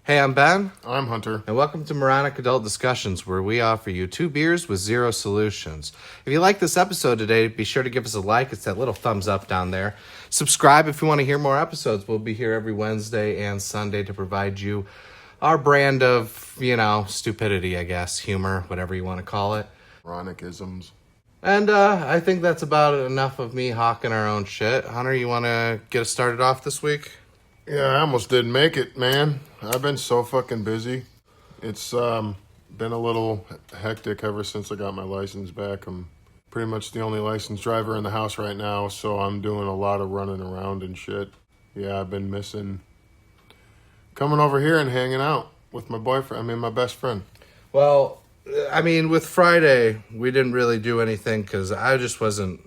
Hey, I'm Ben. I'm Hunter. And welcome to Moronic Adult Discussions, where we offer you 2 beers with 0 solutions. If you like this episode today, be sure to give us a like. It's that little thumbs up down there. Subscribe if you want to hear more episodes. We'll be here every Wednesday and Sunday to provide you our brand of, stupidity, I guess, humor, whatever you want to call it. Moronicisms. And I think that's about enough of me hawking our own shit. Hunter, you want to get us started off this week? Yeah, I almost didn't make it, man. I've been so fucking busy. It's been a little hectic ever since I got my license back. I'm pretty much the only licensed driver in the house right now, so I'm doing a lot of running around and shit. Yeah, I've been missing coming over here and hanging out with my my best friend. Well, with Friday, we didn't really do anything because I just wasn't...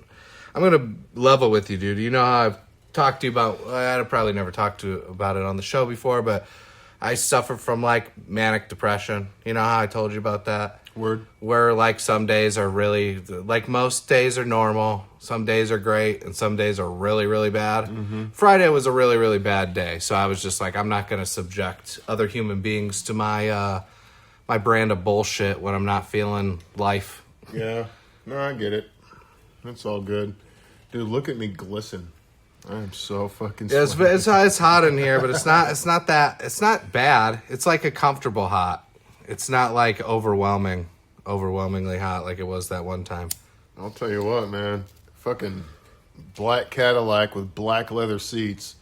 I'm going to level with you, dude. You know how I've talked to you about... I'd probably never talked to you about it on the show before, but I suffer from, manic depression. You know how I told you about that? Word. Where, some days are really... most days are normal. Some days are great, and some days are really, really bad. Mm-hmm. Friday was a really, really bad day, so I was just I'm not going to subject other human beings to my brand of bullshit when I'm not feeling life. Yeah. No, I get it. That's all good. Dude, look at me glisten. I am so fucking sweaty. Yeah, it's hot in here, but it's not bad. It's like a comfortable hot. It's not overwhelmingly hot like it was that one time. I'll tell you what, man. Fucking black Cadillac with black leather seats.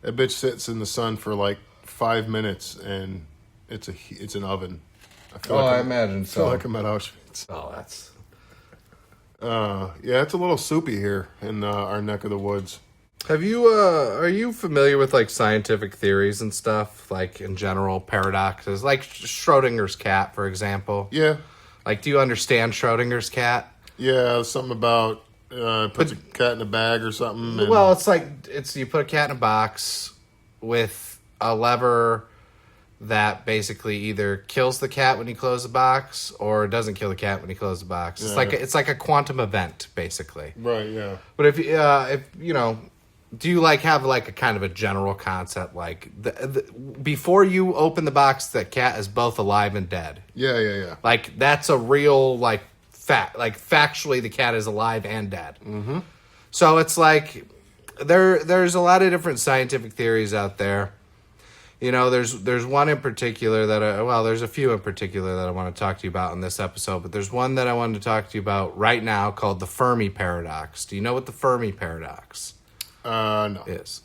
That bitch sits in the sun for 5 minutes and it's an oven. I imagine so. I feel like I'm at Auschwitz. Oh, that's... Yeah, it's a little soupy here in our neck of the woods. Have you, are you familiar with, scientific theories and stuff? In general, paradoxes? Like Schrodinger's cat, for example? Yeah. Do you understand Schrodinger's cat? Yeah, something about puts a cat in a bag or something. Well, it's you put a cat in a box with a lever that basically either kills the cat when you close the box or doesn't kill the cat when you close the box. Yeah. It's like a quantum event, basically. Right, yeah. But if do you have a kind of a general concept before you open the box, the cat is both alive and dead? Yeah. That's a real fact. Factually, the cat is alive and dead. Mm-hmm. So it's there's a lot of different scientific theories out there. There's one in particular there's a few in particular that I want to talk to you about in this episode, but there's one that I wanted to talk to you about right now called the Fermi paradox. Do you know what the Fermi paradox no. is?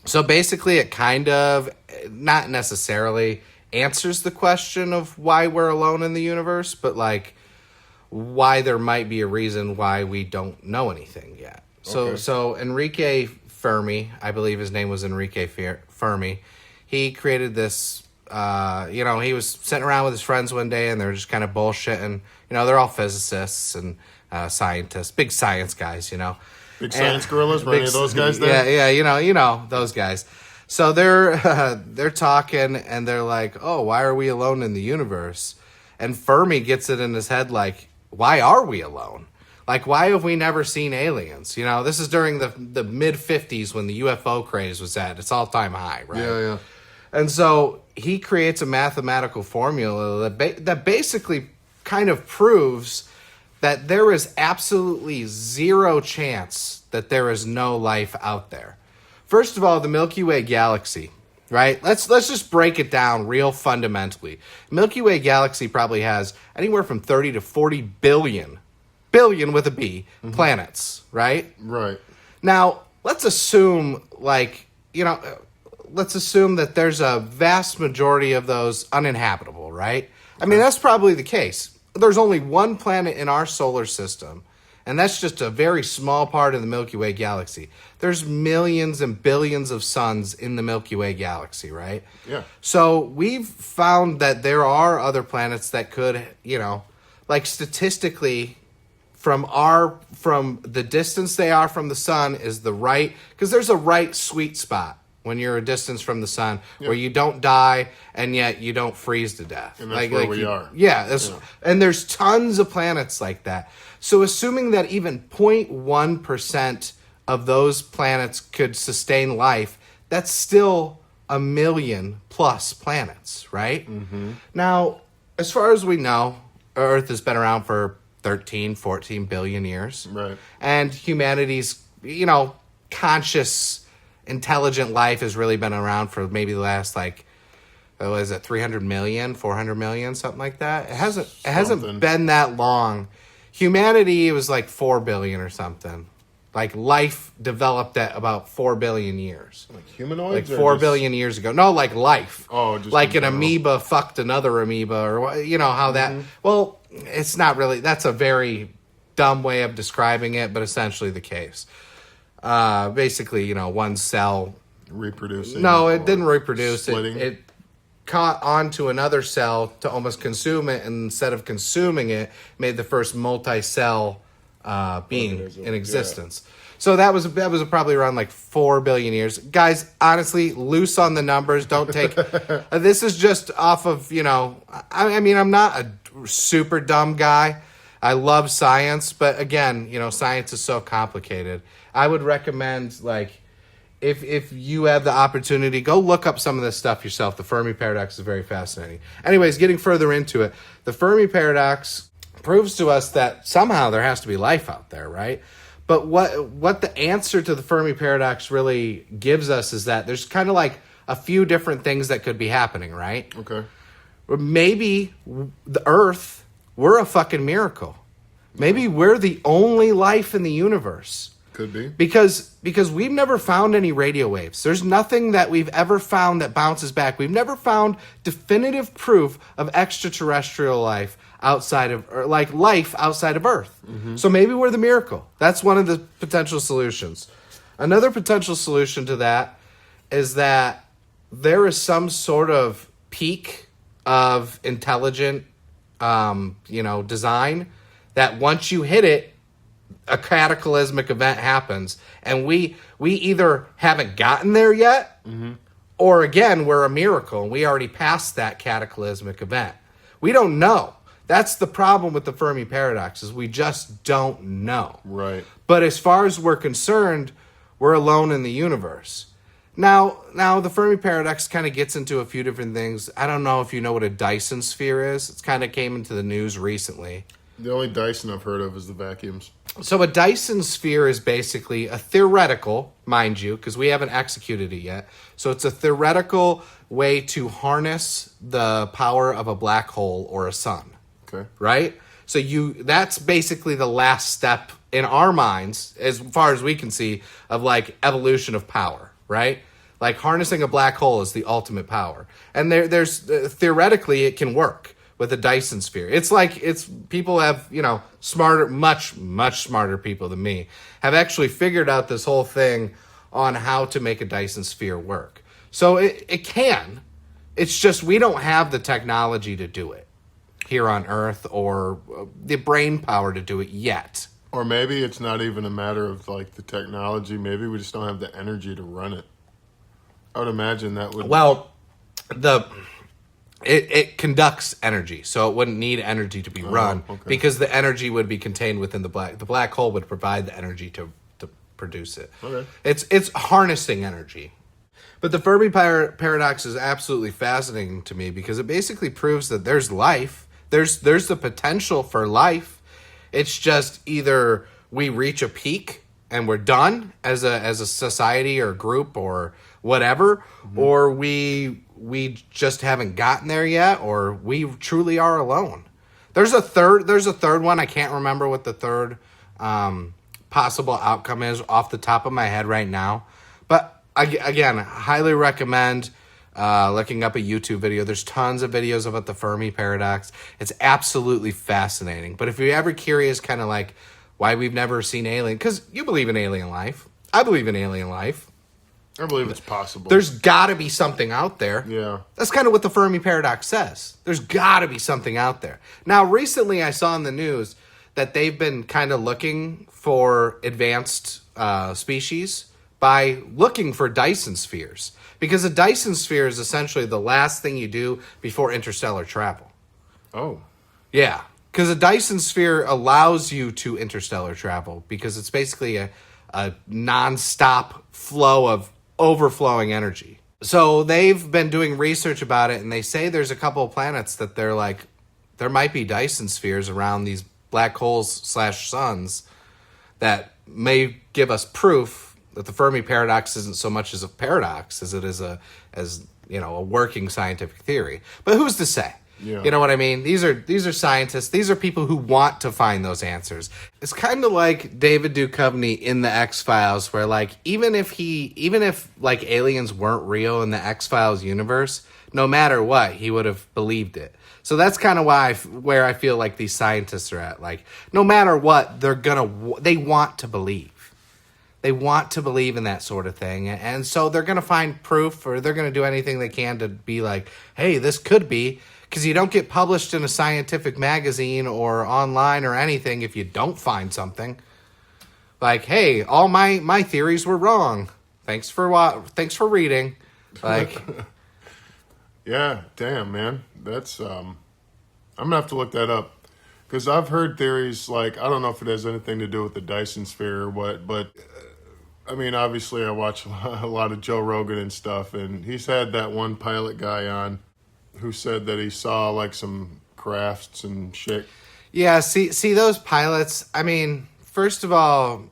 So basically it kind of, not necessarily answers the question of why we're alone in the universe, but why there might be a reason why we don't know anything yet. So Enrique Fermi, I believe his name was Enrique Fermi, he created this, he was sitting around with his friends one day and they were just kind of bullshitting. They're all physicists and scientists, big science guys, Big science gorillas, were any of those guys there? Yeah, those guys. So they're talking and they're like, oh, why are we alone in the universe? And Fermi gets it in his head why are we alone? Why have we never seen aliens? This is during the mid-50s when the UFO craze was at its all-time high, right? Yeah. And so he creates a mathematical formula that basically kind of proves that there is absolutely zero chance that there is no life out there. First of all, the Milky Way galaxy, right? Let's just break it down real fundamentally. Milky Way galaxy probably has anywhere from 30 to 40 billion with a B, mm-hmm. planets, right? Right. Now, let's assume that there's a vast majority of those uninhabitable, right? Okay. That's probably the case. There's only one planet in our solar system, and that's just a very small part of the Milky Way galaxy. There's millions and billions of suns in the Milky Way galaxy, right? Yeah. So we've found that there are other planets that could, statistically, from the distance they are from the sun is the right, because there's a right sweet spot when you're a distance from the sun, where you don't die and yet you don't freeze to death. And that's where we are. Yeah, and there's tons of planets like that. So assuming that even 0.1% of those planets could sustain life, that's still 1 million plus planets, right? Now, as far as we know, Earth has been around for 13, 14 billion years. Right. And humanity's, conscious, intelligent life has really been around for maybe the last, 300 million, 400 million, something like that. It hasn't been that long. Humanity was 4 billion or something. Life developed at about 4 billion years. Humanoids? 4 billion years ago. No, life. Oh, just like an amoeba fucked another amoeba, or how that. Well, it's not really. That's a very dumb way of describing it, but essentially the case. Basically, one cell reproducing. No, it didn't reproduce. Splitting. It caught onto another cell to almost consume it, and instead of consuming it, made the first multi-cell being in existence. Yeah. So that was probably around 4 billion years. Guys, honestly, loose on the numbers. Don't take... this is just off of, I mean, I'm not a super dumb guy. I love science, but again, science is so complicated. I would recommend, if you have the opportunity, go look up some of this stuff yourself. The Fermi paradox is very fascinating. Anyways, getting further into it, the Fermi paradox proves to us that somehow there has to be life out there, right? But what the answer to the Fermi paradox really gives us is that there's kind of a few different things that could be happening, right? Okay. Maybe the Earth, we're a fucking miracle. Maybe we're the only life in the universe. Could be. Because we've never found any radio waves. There's nothing that we've ever found that bounces back. We've never found definitive proof of extraterrestrial life outside of, life outside of Earth. Mm-hmm. So maybe we're the miracle. That's one of the potential solutions. Another potential solution to that is that there is some sort of peak of intelligent, design that once you hit it, a cataclysmic event happens, and we either haven't gotten there yet, or again, we're a miracle, and we already passed that cataclysmic event. We don't know. That's the problem with the Fermi paradox, is we just don't know. Right. But as far as we're concerned, we're alone in the universe. Now the Fermi paradox kind of gets into a few different things. I don't know if you know what a Dyson sphere is. It's kind of came into the news recently. The only Dyson I've heard of is the vacuums. So a Dyson sphere is basically a theoretical, mind you, because we haven't executed it yet. So it's a theoretical way to harness the power of a black hole or a sun. Okay. Right? So that's basically the last step in our minds, as far as we can see, of evolution of power, right? Harnessing a black hole is the ultimate power. And there's theoretically it can work with a Dyson sphere. It's people have, smarter, much, much smarter people than me have actually figured out this whole thing on how to make a Dyson sphere work. So it can. It's just we don't have the technology to do it here on Earth, or the brain power to do it yet. Or maybe it's not even a matter of the technology. Maybe we just don't have the energy to run it. I would imagine that would... Well, It conducts energy, so it wouldn't need energy to be run, because the energy would be contained within the black hole would provide the energy to produce it. Okay. It's harnessing energy. But the Fermi paradox is absolutely fascinating to me, because it basically proves that there's life. There's the potential for life. It's just either we reach a peak and we're done as a society or group or whatever, or we just haven't gotten there yet, or we truly are alone. There's a third one. I can't remember what the third possible outcome is off the top of my head right now. But again, I highly recommend looking up a YouTube video. There's tons of videos about the Fermi paradox. It's absolutely fascinating. But if you're ever curious kind of why we've never seen alien, because you believe in alien life. I believe in alien life. I believe it's possible. There's got to be something out there. Yeah. That's kind of what the Fermi paradox says. There's got to be something out there. Now, recently I saw in the news that they've been kind of looking for advanced species by looking for Dyson spheres. Because a Dyson sphere is essentially the last thing you do before interstellar travel. Oh. Yeah. Because a Dyson sphere allows you to interstellar travel, because it's basically a non-stop flow of overflowing energy. So they've been doing research about it, and they say there's a couple of planets that they're like, there might be Dyson spheres around these black holes / suns that may give us proof that the Fermi paradox isn't so much as a paradox as it is a working scientific theory. But who's to say? Yeah. You know what I mean? These are scientists. These are people who want to find those answers. It's kind of like David Duchovny in the X-Files, where like even if like aliens weren't real in the X-Files universe, no matter what, he would have believed it. So that's kind of where I feel like these scientists are at. Like no matter what, they want to believe. They want to believe in that sort of thing. And so they're going to find proof, or they're going to do anything they can to be like, hey, this could be. Because you don't get published in a scientific magazine or online or anything if you don't find something. Like, hey, all my theories were wrong. Thanks for reading. Like, yeah, damn, man. That's I'm gonna have to look that up. Because I've heard theories like, I don't know if it has anything to do with the Dyson sphere or what, but I mean, obviously I watch a lot of Joe Rogan and stuff, and he's had that one pilot guy on who said that he saw like some crafts and shit. yeah, see those pilots. I mean, first of all,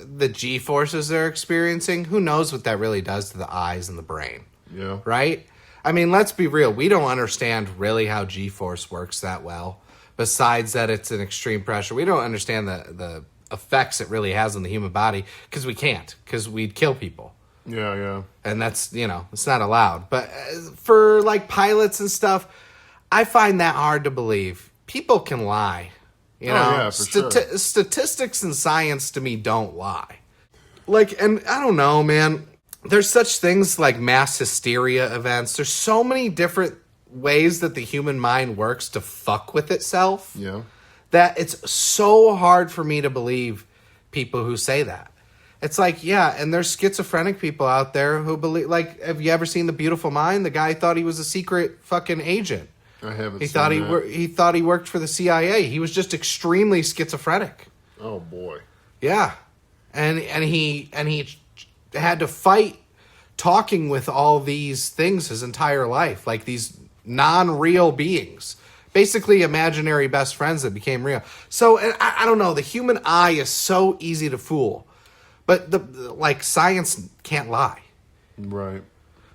the G forces they're experiencing. Who knows what that really does to the eyes and the brain? Yeah. Right. I mean, let's be real. We don't understand really how G force works that well. Besides that, it's an extreme pressure. We don't understand the effects it really has on the human body because we can't, because we'd kill people. Yeah, yeah. And that's, it's not allowed. But for like pilots and stuff, I find that hard to believe. People can lie. Yeah, for sure. Statistics and science to me don't lie. Like, and I don't know, man. There's such things like mass hysteria events. There's so many different ways that the human mind works to fuck with itself. Yeah. That it's so hard for me to believe people who say that. It's like, yeah, and there's schizophrenic people out there who believe, like, have you ever seen The Beautiful Mind? The guy thought he was a secret fucking agent. I haven't He seen thought that. he thought he worked for the CIA. He was just extremely schizophrenic. Oh, boy. Yeah. And he had to fight talking with all these things his entire life, like these non-real beings. Basically imaginary best friends that became real. So, and I don't know, the human eye is so easy to fool. But science can't lie. Right.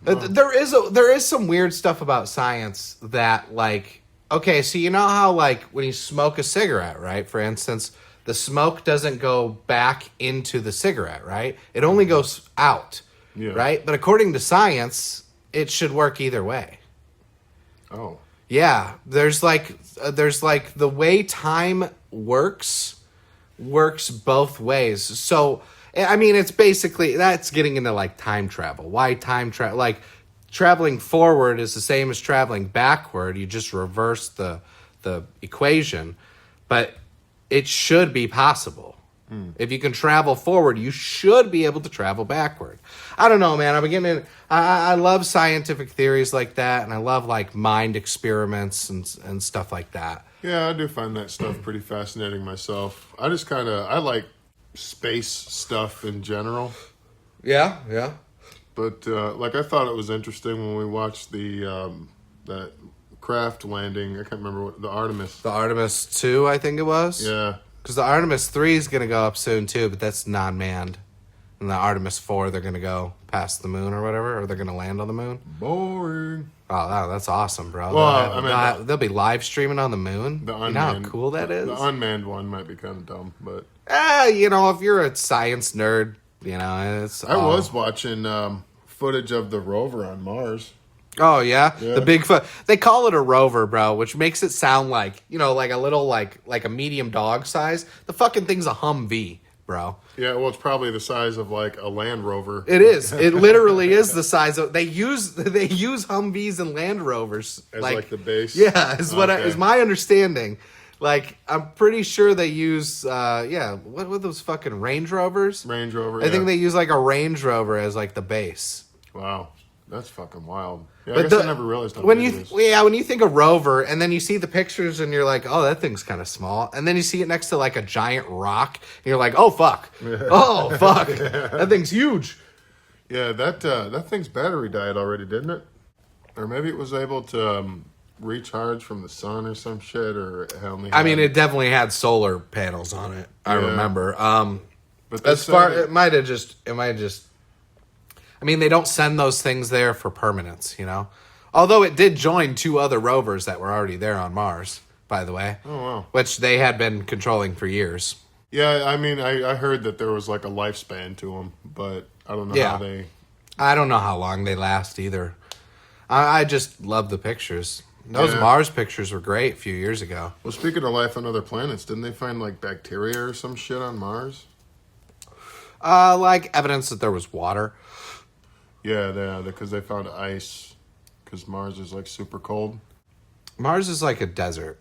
There is some weird stuff about science that, like, okay, so you know how, like, when you smoke a cigarette, right? For instance, the smoke doesn't go back into the cigarette, right? It only goes out, Yeah. right? But according to science, it should work either way. Oh. Yeah, there's like the way time works both ways. So I mean, it's basically, that's getting into like time travel. Why time travel? Like traveling forward is the same as traveling backward. You just reverse the equation, but it should be possible. If you can travel forward, you should be able to travel backward. I don't know, man. I'm beginning. I love scientific theories like that, and I love like mind experiments and stuff like that. Yeah, I do find that stuff pretty fascinating myself. I like space stuff in general. Yeah, yeah. But I thought it was interesting when we watched that craft landing. I can't remember what, the Artemis. The Artemis 2, I think it was. Yeah. Because the Artemis 3 is going to go up soon too, but that's non-manned. And the Artemis 4, they're going to go past the moon or whatever, or they're going to land on the moon. Boring. Oh, that's awesome, bro. Well, they'll be live streaming on the moon. The You know how unmanned, cool that is? The unmanned one might be kind of dumb, but if you're a science nerd, it's. I was watching footage of the rover on Mars. Oh yeah? Yeah. The Bigfoot. They call it a rover, bro, which makes it sound like like a little like a medium dog size. The fucking thing's a Humvee, bro. Yeah, well, it's probably the size of like a Land Rover. It is. It literally is the size of. They use Humvees and Land Rovers As like the base? Yeah, is Okay. my understanding. Like, I'm pretty sure they use what were those fucking Range Rovers? Range Rover. I think they use like a Range Rover as like the base. Wow, that's fucking wild. Yeah, I But guess I never realized how when big you it is. when you think of rover and then you see the pictures and you're like, oh, that thing's kind of small, and then you see it next to like a giant rock and you're like, oh fuck, oh fuck, that thing's huge. Yeah, that thing's battery died already, didn't it? Or maybe it was able to recharge from the sun or some shit, or it only I had... mean, it definitely had solar panels on it. I Yeah. remember. But they As far said it might have just. I mean, they don't send those things there for permanence, you know. Although it did join 2 other rovers that were already there on Mars, by the way. Oh, wow. Which they had been controlling for years. Yeah, I mean, I heard that there was like a lifespan to them, but I don't know Yeah. how they... I don't know how long they last either. I just love the pictures. Those Yeah. Mars pictures were great a few years ago. Well, speaking of life on other planets, didn't they find like bacteria or some shit on Mars? Like evidence that there was water. Yeah, because they found ice, because Mars is like super cold. Mars is like a desert.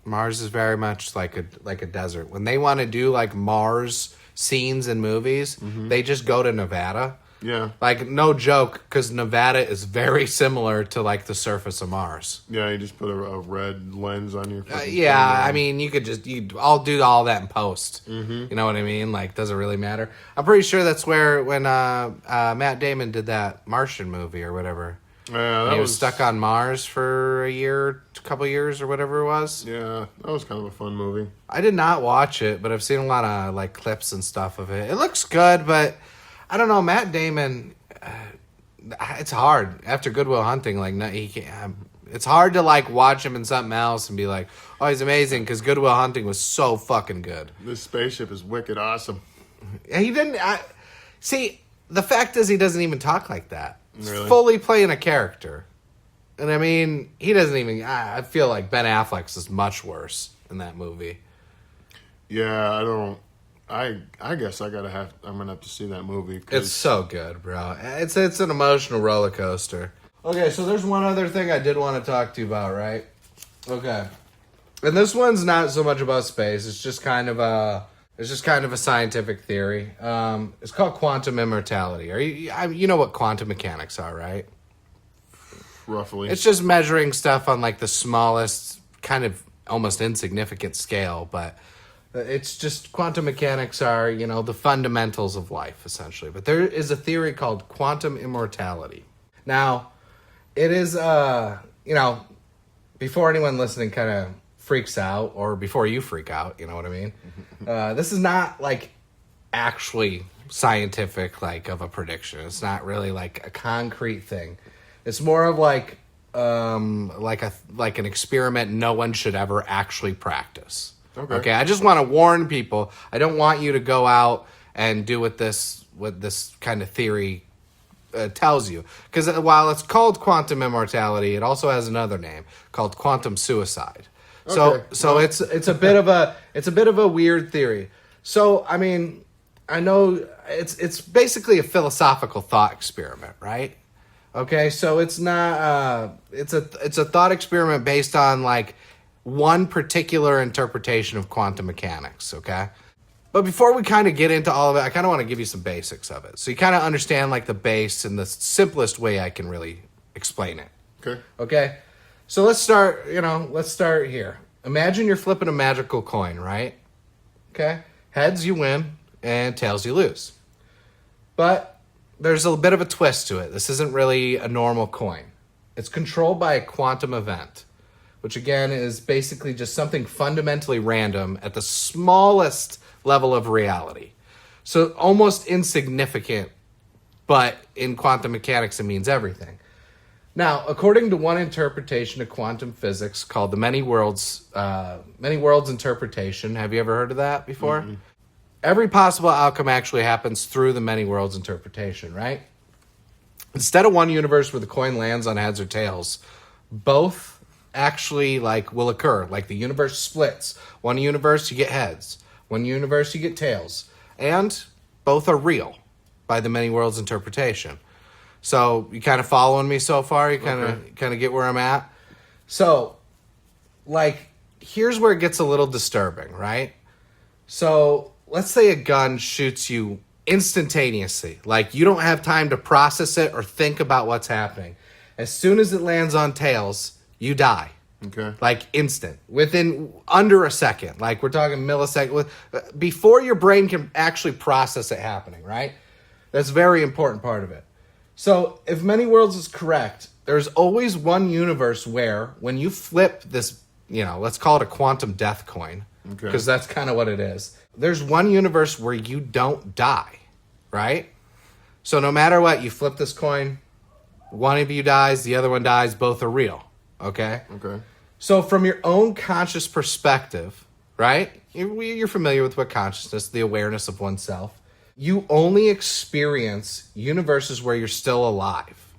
Mars is very much like a desert. When they want to do like Mars scenes in movies, they just go to Nevada. Yeah, Like no joke, because Nevada is very similar to like the surface of Mars. yeah, you just put a red lens on your fucking Yeah, camera. I mean, I'll do all that in post. You know what I mean? Like, doesn't really matter. I'm pretty sure that's where when Matt Damon did that Martian movie or whatever. Yeah, And he was stuck on Mars for a couple years or whatever it was. Yeah, that was kind of a fun movie. I did not watch it, but I've seen a lot of like clips and stuff of it. It looks good, but I don't know. Matt Damon, it's hard after Good Will Hunting. Like, no, he can't. It's hard to like watch him in something else and be like, "Oh, he's amazing," because Good Will Hunting was so fucking good. This spaceship is wicked awesome. He didn't see. The fact is, he doesn't even talk like that. He's Really? fully playing a character, and I mean, he doesn't even. I feel like Ben Affleck's is much worse in that movie. Yeah, I don't. I guess I'm gonna have to see that movie. 'Cause It's so good, bro. It's an emotional roller coaster. Okay, so there's one other thing I did want to talk to you about, right? Okay, and this one's not so much about space. It's just kind of a scientific theory. It's called quantum immortality. You know what quantum mechanics are, right? roughly. It's just measuring stuff on like the smallest, kind of almost insignificant scale, but it's just quantum mechanics are, you know, the fundamentals of life, essentially. But there is a theory called quantum immortality. Now, it is, you know, before anyone listening kind of freaks out, or before you freak out, you know what I mean? This is not, like, actually scientific, like, of a prediction. It's not really, like, a concrete thing. It's more of, like an experiment no one should ever actually practice. Okay, I just want to warn people. I don't want you to go out and do what this kind of theory tells you. Because while it's called quantum immortality, it also has another name called quantum suicide. Okay. So it's a bit of a weird theory. So I mean, I know it's basically a philosophical thought experiment, right? Okay, so it's not it's a thought experiment based on like one particular interpretation of quantum mechanics, okay? But before we kind of get into all of it, I kind of want to give you some basics of it. So you kind of understand like the base in the simplest way I can really explain it. Okay. Okay? So let's start here. Imagine you're flipping a magical coin, right? Okay? Heads you win and tails you lose. But there's a bit of a twist to it. This isn't really a normal coin. It's controlled by a quantum event, which again is basically just something fundamentally random at the smallest level of reality. So almost insignificant, but in quantum mechanics it means everything. Now, according to one interpretation of quantum physics called the many worlds interpretation, have you ever heard of that before? Mm-hmm. Every possible outcome actually happens through the many worlds interpretation, right? Instead of one universe where the coin lands on heads or tails, both actually will occur. Like the universe splits. One universe you get heads, one universe you get tails, and both are real by the many worlds interpretation. So you kind of following me so far? You kind of get where I'm at? So, here's where it gets a little disturbing, right? So let's say a gun shoots you instantaneously. Like you don't have time to process it or think about what's happening. As soon as it lands on tails, you die. Okay. Like instant. Within under a second. Like we're talking millisecond. Before your brain can actually process it happening, right? That's a very important part of it. So, if many worlds is correct, there's always one universe where, when you flip this, let's call it a quantum death coin, because that's kind of what it is. There's one universe where you don't die, right? So, no matter what, you flip this coin, one of you dies, the other one dies, both are real, okay? Okay. So, from your own conscious perspective, right? You're familiar with what consciousness, the awareness of oneself. You only experience universes where you're still alive.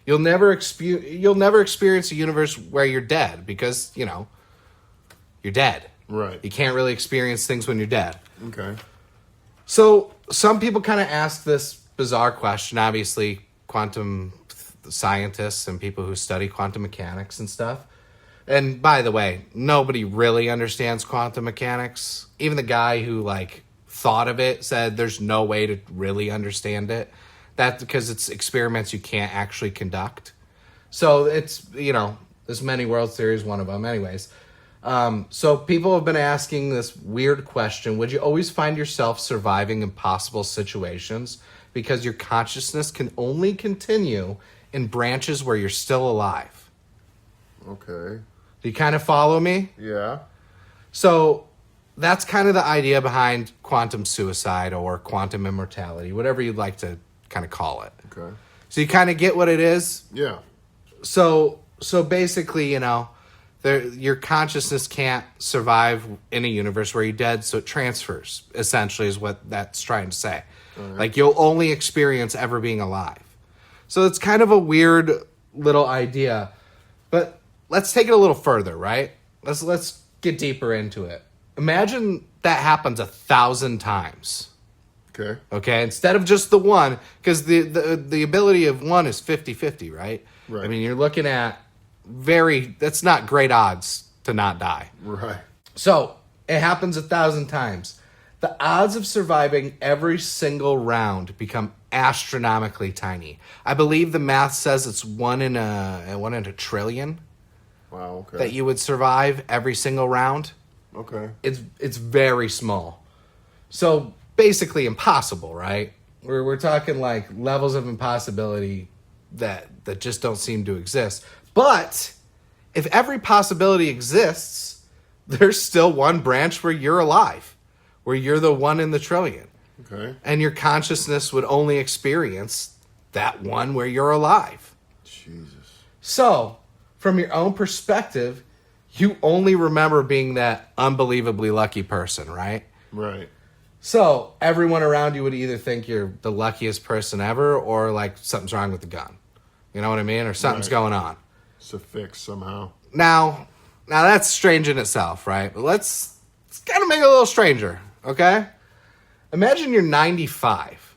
You'll never experience a universe where you're dead because, you're dead. Right. You can't really experience things when you're dead. Okay. So some people kind of ask this bizarre question. Obviously, quantum scientists and people who study quantum mechanics and stuff. And by the way, nobody really understands quantum mechanics. Even the guy who thought of it said there's no way to really understand it. That's because it's experiments you can't actually conduct. So it's, this many worlds theory is one of them anyways. So people have been asking this weird question. Would you always find yourself surviving impossible situations because your consciousness can only continue in branches where you're still alive? Okay. Do you kind of follow me? Yeah. So that's kind of the idea behind quantum suicide or quantum immortality, whatever you'd like to kind of call it. Okay. So you kind of get what it is? Yeah. So basically, your consciousness can't survive in a universe where you're dead, so it transfers, essentially, is what that's trying to say. Right. You'll only experience ever being alive. So it's kind of a weird little idea, but let's take it a little further, right? Let's get deeper into it. Imagine that happens 1,000 times. Okay. Okay, instead of just the one, because the ability of one is 50-50, right? Right. I mean, you're looking at that's not great odds to not die. Right. So it happens 1,000 times. The odds of surviving every single round become astronomically tiny. I believe the math says it's 1 in a trillion. Wow. Okay. That you would survive every single round. Okay. It's very small. So basically impossible, right? We're talking levels of impossibility that just don't seem to exist. But if every possibility exists, there's still one branch where you're alive, where you're the 1 in the trillion. Okay. And your consciousness would only experience that one where you're alive. Jesus. So, from your own perspective, you only remember being that unbelievably lucky person, right? Right. So, everyone around you would either think you're the luckiest person ever or something's wrong with the gun. You know what I mean? Or something's going on. It's a fix somehow. Now that's strange in itself, right? But let's kind of make it a little stranger, okay? Imagine you're 95,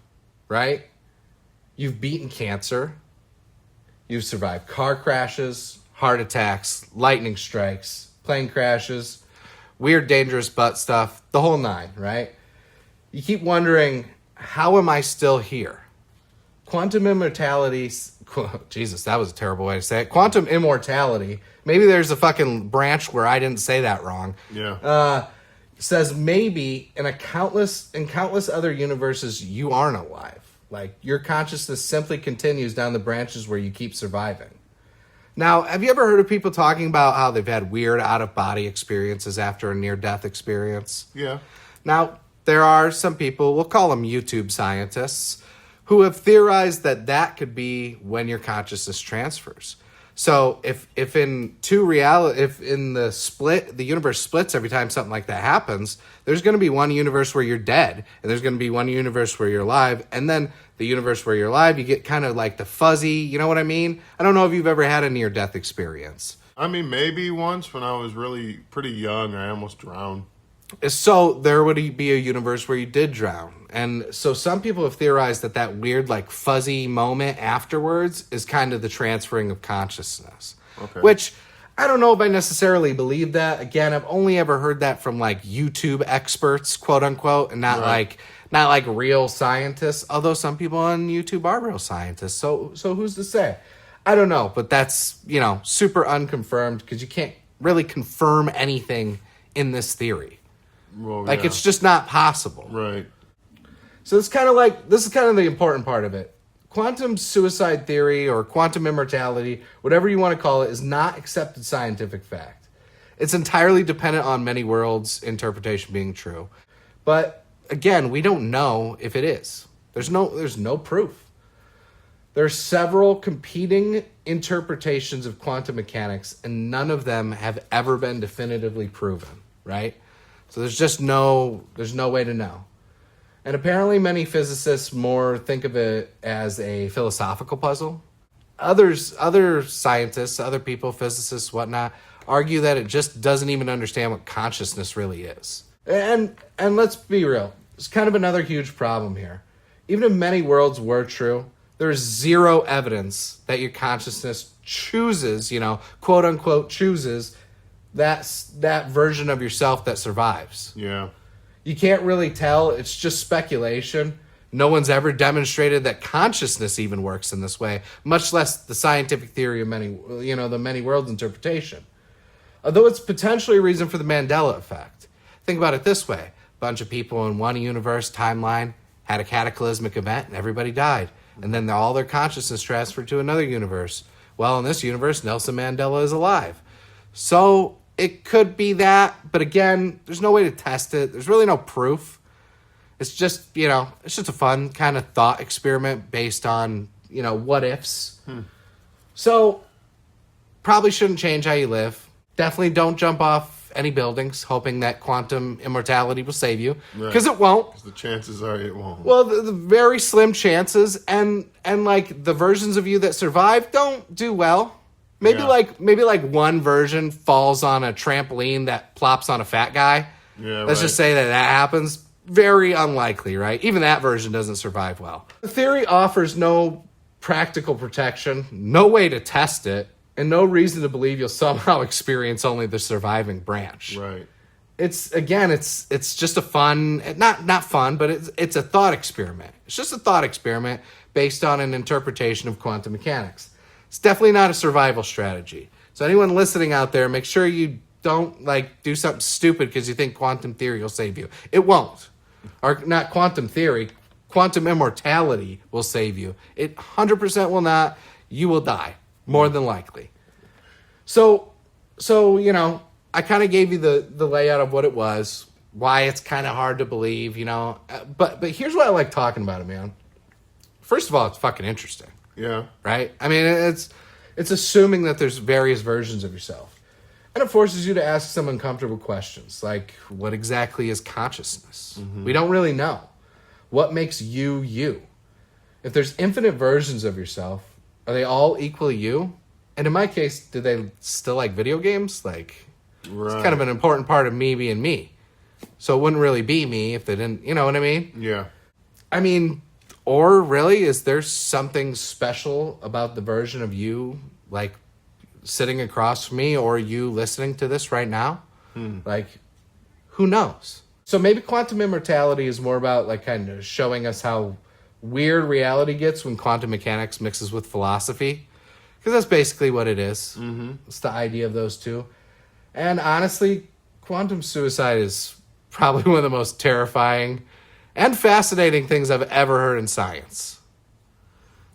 right? You've beaten cancer. You've survived car crashes, heart attacks, lightning strikes, plane crashes, weird, dangerous butt stuff, the whole nine, right? You keep wondering, how am I still here? Quantum immortality, Jesus, that was a terrible way to say it. Quantum immortality, maybe there's a fucking branch where I didn't say that wrong. Yeah. Says maybe in countless other universes you aren't alive. Your consciousness simply continues down the branches where you keep surviving. Now, have you ever heard of people talking about how they've had weird out-of-body experiences after a near-death experience? Yeah. Now, there are some people, we'll call them YouTube scientists, who have theorized that could be when your consciousness transfers. So if in the universe splits every time something like that happens, there's going to be one universe where you're dead, and there's going to be one universe where you're alive, and then the universe where you're alive, you get kind of the fuzzy, you know what I mean? I don't know if you've ever had a near-death experience. I mean, maybe once when I was really pretty young, I almost drowned. So there would be a universe where you did drown. And so some people have theorized that weird, fuzzy moment afterwards is kind of the transferring of consciousness. Okay. Which, I don't know if I necessarily believe that. Again, I've only ever heard that from, YouTube experts, quote unquote, and not real scientists. Although some people on YouTube are real scientists. So who's to say? I don't know. But that's, super unconfirmed because you can't really confirm anything in this theory. Well, yeah. It's just not possible. Right. So this is kind of the important part of it. Quantum suicide theory or quantum immortality, whatever you want to call it, is not accepted scientific fact. It's entirely dependent on many worlds' interpretation being true. But again, we don't know if it is. There's no proof. There are several competing interpretations of quantum mechanics, and none of them have ever been definitively proven, right? So there's no way to know. And apparently many physicists more think of it as a philosophical puzzle. Other scientists, other people, physicists, whatnot, argue that it just doesn't even understand what consciousness really is. And let's be real, it's kind of another huge problem here. Even if many worlds were true, there's zero evidence that your consciousness chooses, quote unquote chooses that version of yourself that survives. Yeah. You can't really tell. It's just speculation. No one's ever demonstrated that consciousness even works in this way, much less the scientific theory of the many worlds interpretation. Although it's potentially a reason for the Mandela effect. Think about it this way. A bunch of people in one universe timeline had a cataclysmic event and everybody died. And then all their consciousness transferred to another universe. Well, in this universe, Nelson Mandela is alive. So it could be that, but again, there's no way to test it. There's really no proof. It's just, it's just a fun kind of thought experiment based on, what ifs. So probably shouldn't change how you live. Definitely don't jump off any buildings hoping that quantum immortality will save you, because it won't. 'Cause the chances are it won't. Well, the very slim chances, and like the versions of you that survive don't do well. Maybe like one version falls on a trampoline that plops on a fat guy. Yeah, Let's just say that happens. Very unlikely, right? Even that version doesn't survive well. The theory offers no practical protection, no way to test it, and no reason to believe you'll somehow experience only the surviving branch. Right. It's just a fun, not fun, but it's a thought experiment. It's just a thought experiment based on an interpretation of quantum mechanics. It's definitely not a survival strategy. So anyone listening out there, make sure you don't do something stupid because you think quantum theory will save you. It won't. Or not quantum theory, quantum immortality will save you. It 100% will not. You will die, more than likely. So I kind of gave you the layout of what it was, why it's kind of hard to believe, But here's why I like talking about it, man. First of all, it's fucking interesting. Yeah. Right? I mean, it's assuming that there's various versions of yourself. And it forces you to ask some uncomfortable questions, like, what exactly is consciousness? Mm-hmm. We don't really know. What makes you, you? If there's infinite versions of yourself, are they all equally you? And in my case, do they still like video games? Right. It's kind of an important part of me being me. So it wouldn't really be me if they didn't, you know what I mean? Yeah. I mean, or really, is there something special about the version of you, sitting across from me, or you listening to this right now? Who knows? So maybe quantum immortality is more about kind of showing us how weird reality gets when quantum mechanics mixes with philosophy. Because that's basically what it is. Mm-hmm. It's the idea of those two. And honestly, quantum suicide is probably one of the most terrifying and fascinating things I've ever heard in science.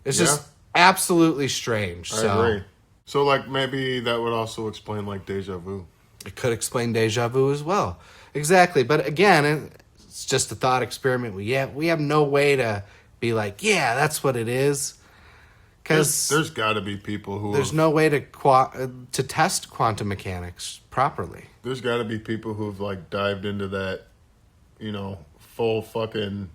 It's just absolutely strange. I agree. So, maybe that would also explain, deja vu. It could explain deja vu as well. Exactly. But again, it's just a thought experiment. We have no way to be that's what it is. Because there's got to be people who... There's no way to test quantum mechanics properly. There's got to be people who've, dived into that, full fucking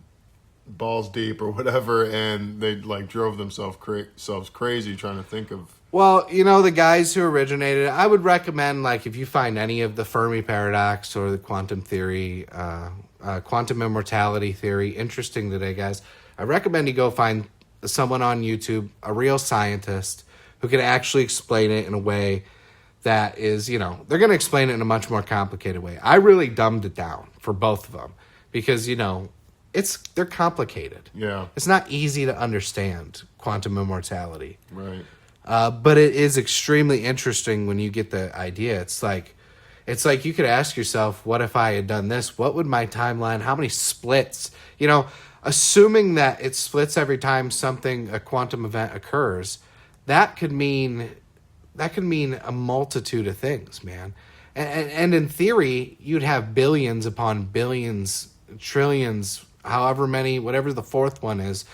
balls deep or whatever, and they, drove themselves crazy trying to think of... Well, the guys who originated it, I would recommend, if you find any of the Fermi paradox or the quantum theory, quantum immortality theory interesting today, guys, I recommend you go find someone on YouTube, a real scientist, who can actually explain it in a way that is, they're going to explain it in a much more complicated way. I really dumbed it down for both of them because, they're complicated. Yeah. It's not easy to understand quantum immortality. Right. But it is extremely interesting when you get the idea. It's like you could ask yourself, what if I had done this? What would my timeline, how many splits? assuming that it splits every time a quantum event occurs, that could mean a multitude of things, man. And in theory, you'd have billions upon billions, trillions, however many, whatever the fourth one is,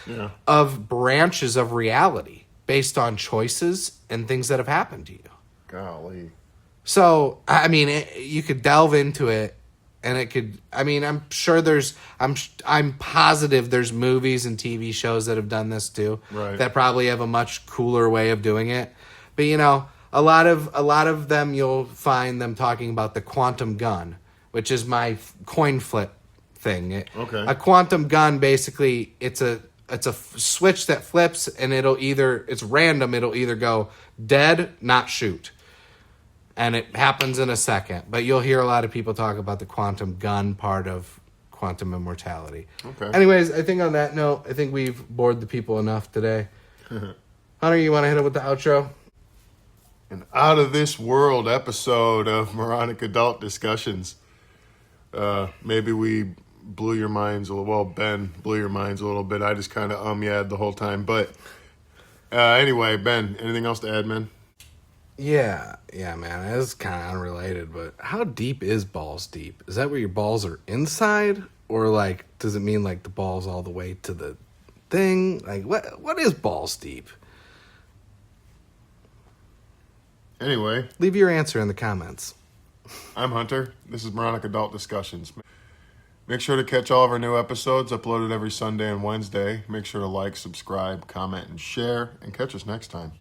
of branches of reality based on choices and things that have happened to you. Golly. So, I mean, you could delve into it, and it could. I mean, I'm sure I'm positive there's movies and TV shows that have done this too. Right. That probably have a much cooler way of doing it. But a lot of them, you'll find them talking about the quantum gun, which is my coin flip thing. Okay. A quantum gun, basically, it's a switch that flips, and it's random. It'll either go dead, not shoot. And it happens in a second. But you'll hear a lot of people talk about the quantum gun part of quantum immortality. Okay. Anyways, I think on that note, I think we've bored the people enough today. Hunter, you want to hit it with the outro? An out of this world episode of Moronic Adult Discussions. Maybe we blew your minds a little. Well, Ben blew your minds a little bit. I just kind of yeah the whole time. But anyway, Ben, anything else to add, man? Yeah, man. It's kind of unrelated, but how deep is balls deep? Is that where your balls are inside, or like does it mean like the balls all the way to the thing? Like what is balls deep? Anyway, leave your answer in the comments. I'm Hunter. This is Moronic Adult Discussions. Make sure to catch all of our new episodes uploaded every Sunday and Wednesday. Make sure to like, subscribe, comment, and share, and catch us next time.